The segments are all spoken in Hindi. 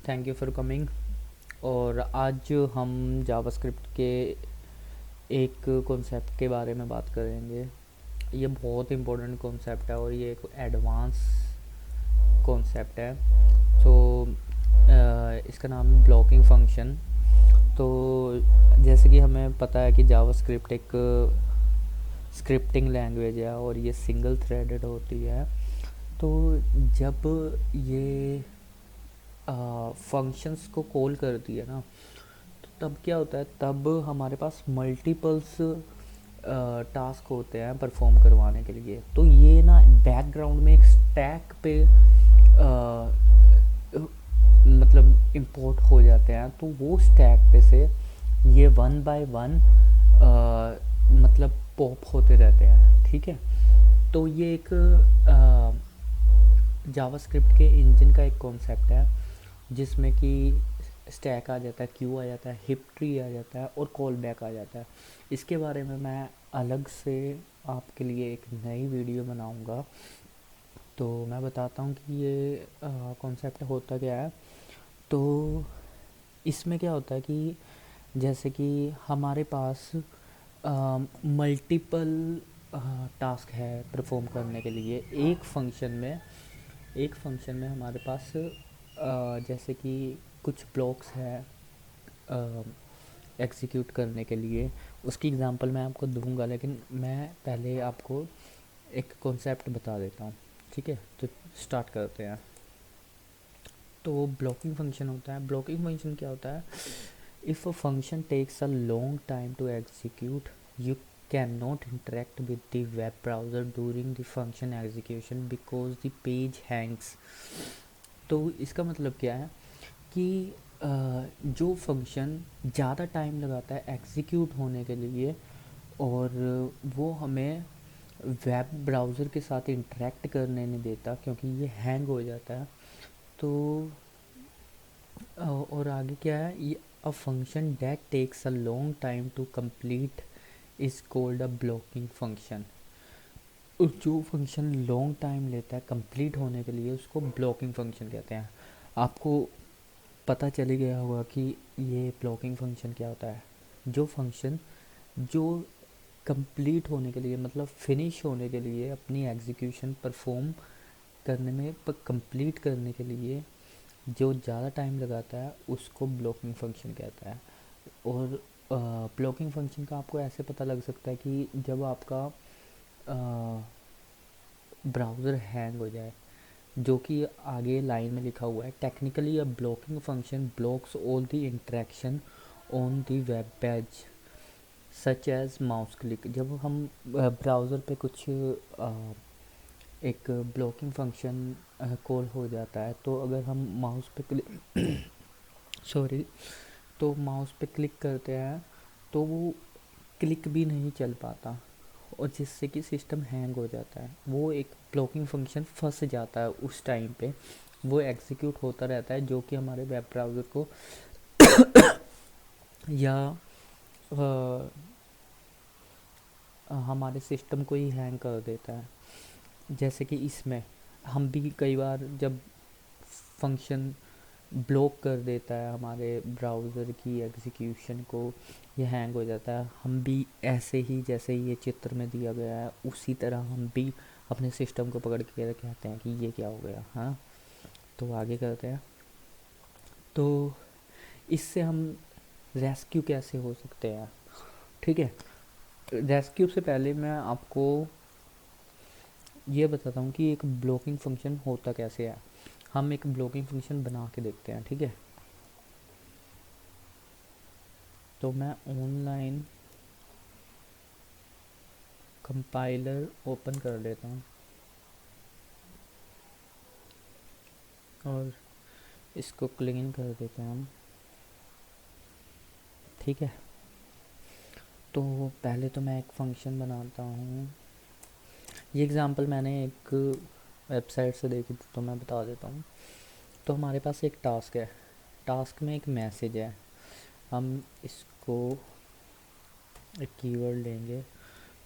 Thank you for coming. और आज हम जावास्क्रिप्ट के एक कॉन्सेप्ट के बारे में बात करेंगे। ये बहुत इम्पोर्टेंट कॉन्सेप्ट है और ये एक एडवांस कॉन्सेप्ट है। तो इसका नाम है ब्लॉकिंग फंक्शन। तो जैसे कि हमें पता है कि जावास्क्रिप्ट एक स्क्रिप्टिंग लैंग्वेज है और ये सिंगल थ्रेडेड होती है। तो जब ये फंक्शंस को कॉल करती है ना, तो तब क्या होता है, तब हमारे पास मल्टीपल्स टास्क होते हैं परफॉर्म करवाने के लिए। तो ये ना बैकग्राउंड में एक स्टैक पे मतलब इंपोर्ट हो जाते हैं। तो वो स्टैक पे से ये वन बाय वन मतलब पॉप होते रहते हैं। ठीक है। तो ये एक जावास्क्रिप्ट के इंजन का एक कॉन्सेप्ट है जिसमें कि स्टैक आ जाता है, क्यू आ जाता है, हिप ट्री आ जाता है और कॉल बैक आ जाता है। इसके बारे में मैं अलग से आपके लिए एक नई वीडियो बनाऊंगा। तो मैं बताता हूँ कि ये कॉन्सेप्ट होता क्या है। तो इसमें क्या होता है कि जैसे कि हमारे पास मल्टीपल टास्क है परफॉर्म करने के लिए एक फंक्शन में हमारे पास जैसे कि कुछ ब्लॉक्स है एग्जीक्यूट करने के लिए। उसकी एग्ज़ाम्पल मैं आपको दूंगा, लेकिन मैं पहले आपको एक कॉन्सेप्ट बता देता हूँ। ठीक है, तो स्टार्ट करते हैं। तो ब्लॉकिंग फंक्शन होता है। ब्लॉकिंग फंक्शन क्या होता है? If a function takes a long time to execute, you can not interact with the web browser during the function execution because the page hangs. तो इसका मतलब क्या है कि जो फंक्शन ज़्यादा टाइम लगाता है एग्जीक्यूट होने के लिए और वो हमें वेब ब्राउज़र के साथ इंटरेक्ट करने नहीं देता क्योंकि ये हैंग हो जाता है। तो और आगे क्या है, ये a function that takes a long time to complete is called a blocking function. और जो फंक्शन लॉन्ग टाइम लेता है कंप्लीट होने के लिए उसको ब्लॉकिंग फंक्शन कहते हैं। आपको पता चली गया होगा कि ये ब्लॉकिंग फंक्शन क्या होता है। जो फंक्शन जो कंप्लीट होने के लिए मतलब फिनिश होने के लिए अपनी एग्जीक्यूशन परफॉर्म करने में पर कंप्लीट करने के लिए जो ज़्यादा टाइम लगाता है उसको ब्लॉकिंग फंक्शन कहता है। और ब्लॉकिंग फंक्शन का आपको ऐसे पता लग सकता है कि जब आपका ब्राउज़र हैंग हो जाए, जो कि आगे लाइन में लिखा हुआ है, technically a blocking function blocks all the interaction on the web page such as mouse click. जब हम ब्राउज़र पे कुछ एक ब्लॉकिंग फंक्शन कॉल हो जाता है, तो अगर हम माउस पे क्लिक सॉरी तो माउस पे क्लिक करते हैं तो वो क्लिक भी नहीं चल पाता और जिससे कि सिस्टम हैंग हो जाता है। वो एक ब्लॉकिंग फंक्शन फंस जाता है उस टाइम पे, वो एग्जीक्यूट होता रहता है जो कि हमारे वेब ब्राउज़र को या हमारे सिस्टम को ही हैंग कर देता है। जैसे कि इसमें हम भी कई बार जब फंक्शन ब्लॉक कर देता है हमारे ब्राउज़र की एग्जीक्यूशन को, ये हैंग हो जाता है। हम भी ऐसे ही जैसे ये चित्र में दिया गया है उसी तरह हम भी अपने सिस्टम को पकड़ के कहते हैं कि ये क्या हो गया। हाँ, तो आगे करते हैं। तो इससे हम रेस्क्यू कैसे हो सकते हैं? ठीक है, रेस्क्यू से पहले मैं आपको ये बताता हूँ कि एक ब्लॉकिंग फंक्शन होता कैसे है। हम एक ब्लॉकिंग फंक्शन बना के देखते हैं। ठीक है, तो मैं ऑनलाइन कंपाइलर ओपन कर लेता हूँ और इसको क्लीन कर देते हैं हम। ठीक है, तो पहले तो मैं एक फ़ंक्शन बनाता हूँ। ये एग्ज़ाम्पल मैंने एक वेबसाइट से देखी थी तो मैं बता देता हूँ। तो हमारे पास एक टास्क है, टास्क में एक मैसेज है। हम इसको एक कीवर्ड लेंगे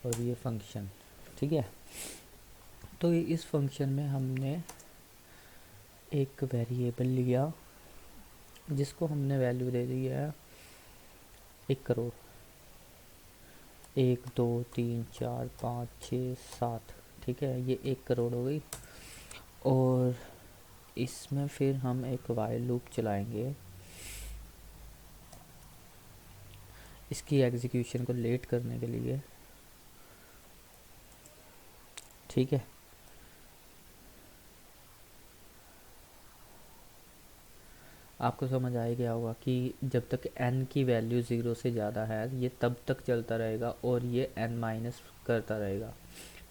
और ये फंक्शन। ठीक है, तो इस फंक्शन में हमने एक वेरिएबल लिया जिसको हमने वैल्यू दे दी है 1 करोड़। 1 2 3 4 5 6 7, ठीक है, ये 1 करोड़ हो गई। और इसमें फिर हम एक वाइल लूप चलाएंगे इसकी एग्जीक्यूशन को लेट करने के लिए, ठीक है। आपको समझ आ ही गया होगा कि जब तक n की वैल्यू 0 से ज़्यादा है ये तब तक चलता रहेगा और ये n माइनस करता रहेगा,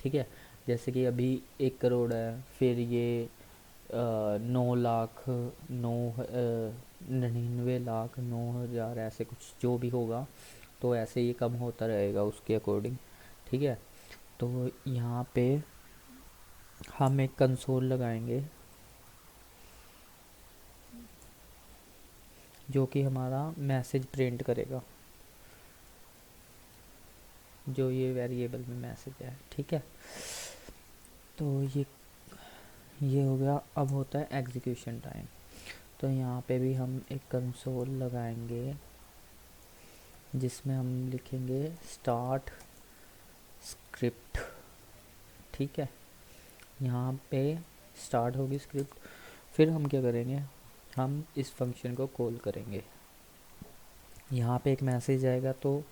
ठीक है। जैसे कि अभी 1 करोड़ है, फिर ये 99,99,9,000 ऐसे कुछ जो भी होगा, तो ऐसे ये कम होता रहेगा उसके अकॉर्डिंग, ठीक है। तो यहाँ पे हम एक कंसोल लगाएंगे जो कि हमारा मैसेज प्रिंट करेगा, जो ये वेरिएबल में मैसेज है, ठीक है। तो ये हो गया। अब होता है एग्जीक्यूशन टाइम। तो यहाँ पे भी हम एक कंसोल लगाएंगे जिसमें हम लिखेंगे स्टार्ट स्क्रिप्ट, ठीक है। यहाँ पे स्टार्ट होगी स्क्रिप्ट। फिर हम क्या करेंगे, हम इस फंक्शन को कॉल करेंगे। यहाँ पे एक मैसेज आएगा तो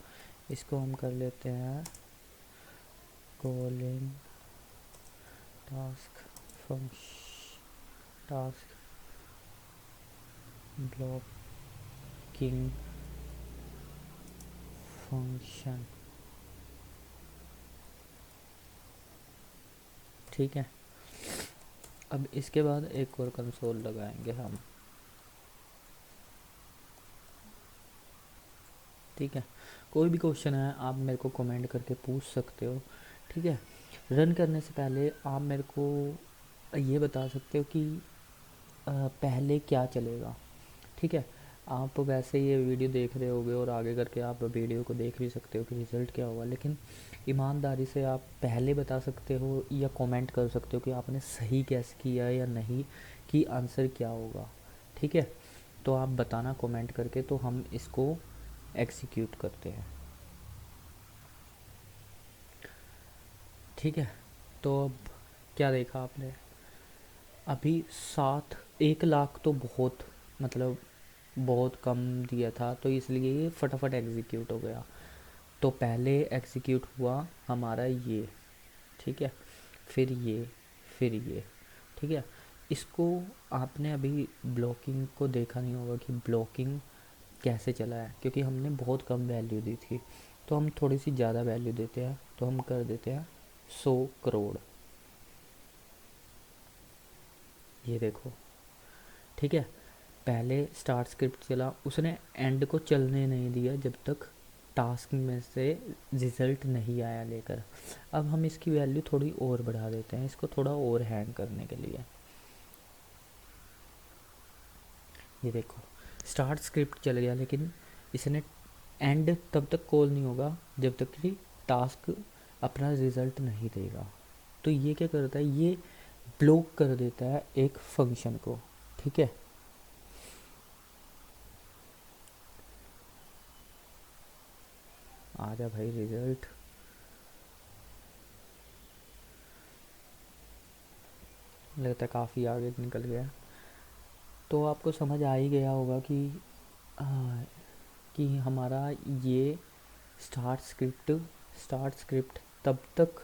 इसको हम कर लेते हैं calling task task blocking function, ठीक है। अब इसके बाद एक और कंसोल लगाएंगे हम, ठीक है। कोई भी क्वेश्चन है आप मेरे को कमेंट करके पूछ सकते हो, ठीक है। रन करने से पहले आप मेरे को ये बता सकते हो कि पहले क्या चलेगा, ठीक है। आप वैसे ये वीडियो देख रहे होगे और आगे करके आप वीडियो को देख भी सकते हो कि रिज़ल्ट क्या होगा, लेकिन ईमानदारी से आप पहले बता सकते हो या कमेंट कर सकते हो कि आपने सही गैस किया या नहीं, कि आंसर क्या होगा, ठीक है। तो आप बताना कमेंट करके, तो हम इसको एग्जीक्यूट करते हैं, ठीक है। तो अब क्या देखा आपने, अभी 1 लाख तो बहुत, मतलब बहुत कम दिया था, तो इसलिए ये फटाफट एग्जीक्यूट हो गया। तो पहले एग्जीक्यूट हुआ हमारा ये, ठीक है, फिर ये, फिर ये, ठीक है। इसको आपने अभी ब्लॉकिंग को देखा नहीं होगा कि ब्लॉकिंग कैसे चला है, क्योंकि हमने बहुत कम वैल्यू दी थी। तो हम थोड़ी सी ज़्यादा वैल्यू देते हैं, तो हम कर देते हैं 100 करोड़, ये देखो, ठीक है। पहले स्टार्ट स्क्रिप्ट चला, उसने एंड को चलने नहीं दिया जब तक टास्क में से रिज़ल्ट नहीं आया लेकर। अब हम इसकी वैल्यू थोड़ी और बढ़ा देते हैं, इसको थोड़ा और हैंग करने के लिए। ये देखो, स्टार्ट स्क्रिप्ट चल गया, लेकिन इसने एंड तब तक कॉल नहीं होगा जब तक कि टास्क अपना रिज़ल्ट नहीं देगा। तो ये क्या करता है, ये ब्लॉक कर देता है एक फंक्शन को, ठीक है। आ जा भाई रिज़ल्ट, लगता है काफ़ी आगे निकल गया। तो आपको समझ आ ही गया होगा आ, कि हमारा ये स्टार्ट स्क्रिप्ट स्टार्ट स्क्रिप्ट तब तक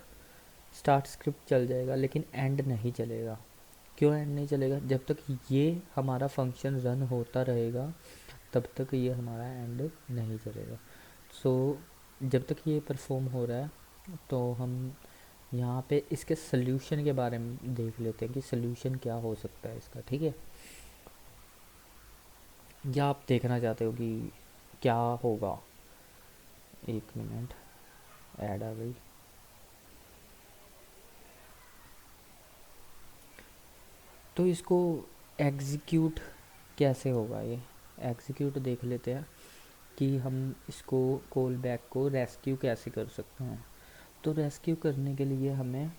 स्टार्ट स्क्रिप्ट चल जाएगा, लेकिन एंड नहीं चलेगा। क्यों एंड नहीं चलेगा, जब तक ये हमारा फंक्शन रन होता रहेगा तब तक ये हमारा एंड नहीं चलेगा। सो जब तक ये परफॉर्म हो रहा है, तो हम यहाँ पे इसके सल्यूशन के बारे में देख लेते हैं कि सल्यूशन क्या हो सकता है इसका, ठीक है। या आप देखना चाहते हो कि क्या होगा, 1 मिनट, ऐड आ गई। तो इसको एग्जीक्यूट कैसे होगा, ये एग्जीक्यूट देख लेते हैं कि हम इसको कॉल बैक को रेस्क्यू कैसे कर सकते हैं। तो रेस्क्यू करने के लिए हमें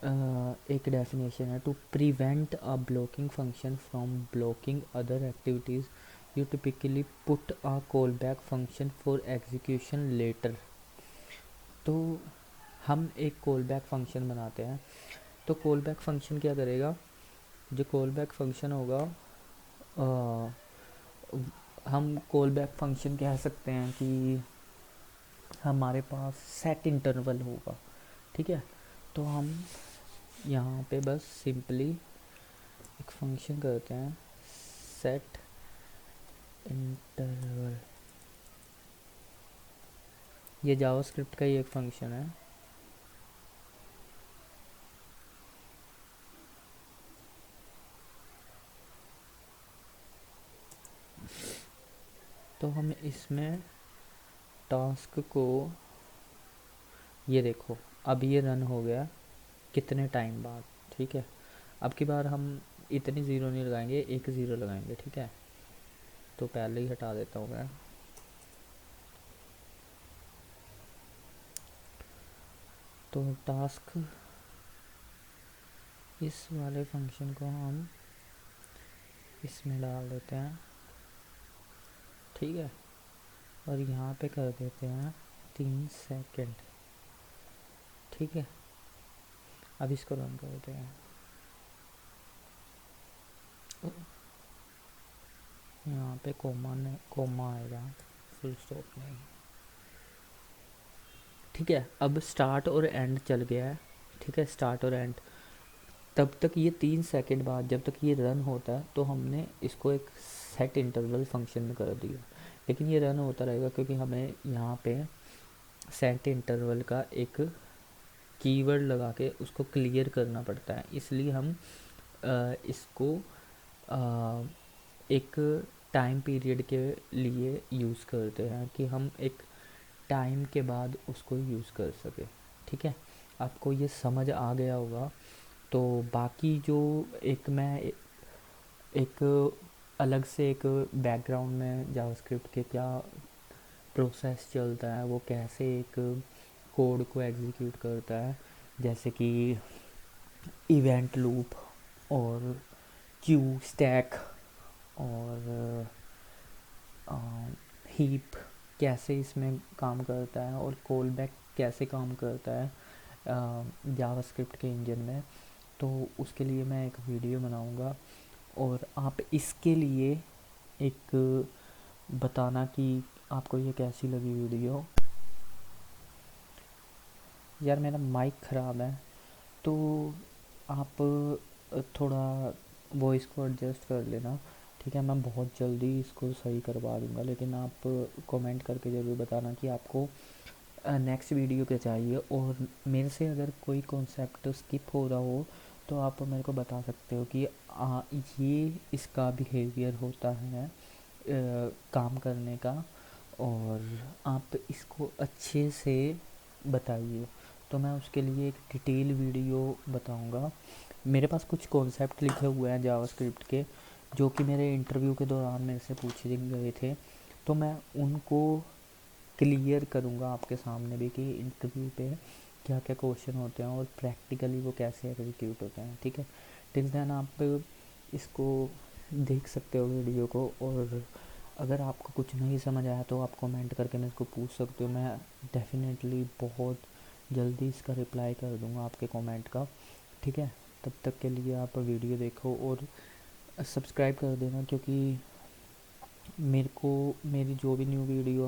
एक डेफिनेशन है, to prevent a blocking function from blocking other activities you typically put a callback function for execution later. तो हम एक कॉल बैक फंक्शन बनाते हैं। तो कॉल बैक फंक्शन क्या करेगा, जो कॉल बैक फंक्शन होगा, हम कॉल बैक फंक्शन कह सकते हैं कि हमारे पास सेट इंटरवल होगा, ठीक है। तो हम यहाँ पे बस सिंपली एक फंक्शन करते हैं, सेट इंटरवल। ये जावास्क्रिप्ट का ही एक फंक्शन है। तो हम इसमें टास्क को, ये देखो अब ये रन हो गया कितने टाइम बाद, ठीक है। अब की बार हम इतनी ज़ीरो नहीं लगाएंगे, एक ज़ीरो लगाएंगे, ठीक है। तो पहले ही हटा देता हूँ मैं। तो टास्क, इस वाले फंक्शन को हम इसमें डाल देते हैं, ठीक है। और यहाँ पे कर देते हैं 3 सेकंड, ठीक है। अब इसको रन करते हैं। यहाँ पे कोमा आएगा, फुल स्टॉप नहीं, ठीक है। अब स्टार्ट और एंड चल गया है, ठीक है, स्टार्ट और एंड। तब तक ये 3 सेकंड बाद जब तक ये रन होता है तो हमने इसको एक सेट इंटरवल फंक्शन में कर दिया, लेकिन ये रन होता रहेगा क्योंकि हमें यहाँ पे सेट इंटरवल का एक कीवर्ड लगा के उसको क्लियर करना पड़ता है। इसलिए हम इसको एक टाइम पीरियड के लिए यूज़ करते हैं कि हम एक टाइम के बाद उसको यूज़ कर सके, ठीक है। आपको ये समझ आ गया होगा। तो बाकी जो एक मैं एक अलग से एक बैकग्राउंड में जावास्क्रिप्ट के क्या प्रोसेस चलता है, वो कैसे एक कोड को एग्जीक्यूट करता है, जैसे कि इवेंट लूप और क्यू स्टैक और हीप कैसे इसमें काम करता है, और कॉल बैक कैसे काम करता है जावास्क्रिप्ट के इंजन में। तो उसके लिए मैं एक वीडियो बनाऊंगा, और आप इसके लिए एक बताना कि आपको ये कैसी लगी वीडियो। यार मेरा माइक ख़राब है, तो आप थोड़ा वॉइस को एडजस्ट कर लेना, ठीक है। मैं बहुत जल्दी इसको सही करवा दूँगा, लेकिन आप कमेंट करके ज़रूर बताना कि आपको नेक्स्ट वीडियो क्या चाहिए। और मेरे से अगर कोई कॉन्सेप्ट स्किप हो रहा हो तो आप मेरे को बता सकते हो कि ये इसका बिहेवियर होता है काम करने का, और आप इसको अच्छे से बताइए। तो मैं उसके लिए एक डिटेल वीडियो बताऊंगा। मेरे पास कुछ कॉन्सेप्ट लिखे हुए हैं जावास्क्रिप्ट के, जो कि मेरे इंटरव्यू के दौरान मेरे से पूछे गए थे। तो मैं उनको क्लियर करूँगा आपके सामने भी कि इंटरव्यू पे क्या क्या क्वेश्चन होते हैं और प्रैक्टिकली वो कैसे एग्जीक्यूट होते हैं, ठीक है। टिल देन आप इसको देख सकते हो वीडियो को, और अगर आपको कुछ नहीं समझ आया तो आप कमेंट करके मेरे को पूछ सकते हो। मैं डेफिनेटली बहुत जल्दी इसका रिप्लाई कर दूँगा आपके कमेंट का, ठीक है। तब तक के लिए आप वीडियो देखो और सब्सक्राइब कर देना, क्योंकि मेरे को मेरी जो भी न्यू वीडियो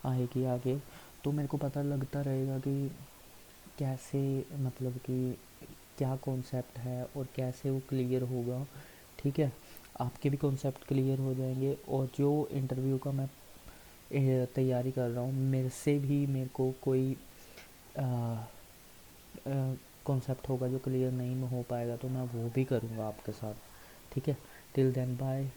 आएगी आगे, तो मेरे को पता लगता रहेगा कि कैसे, मतलब कि क्या कॉन्सेप्ट है और कैसे वो क्लियर होगा, ठीक है। आपके भी कॉन्सेप्ट क्लियर हो जाएंगे, और जो इंटरव्यू का मैं तैयारी कर रहा हूँ, मेरे से भी मेरे को कोई कॉन्सेप्ट होगा जो क्लियर नहीं हो पाएगा तो मैं वो भी करूँगा आपके साथ, ठीक है। Till then bye.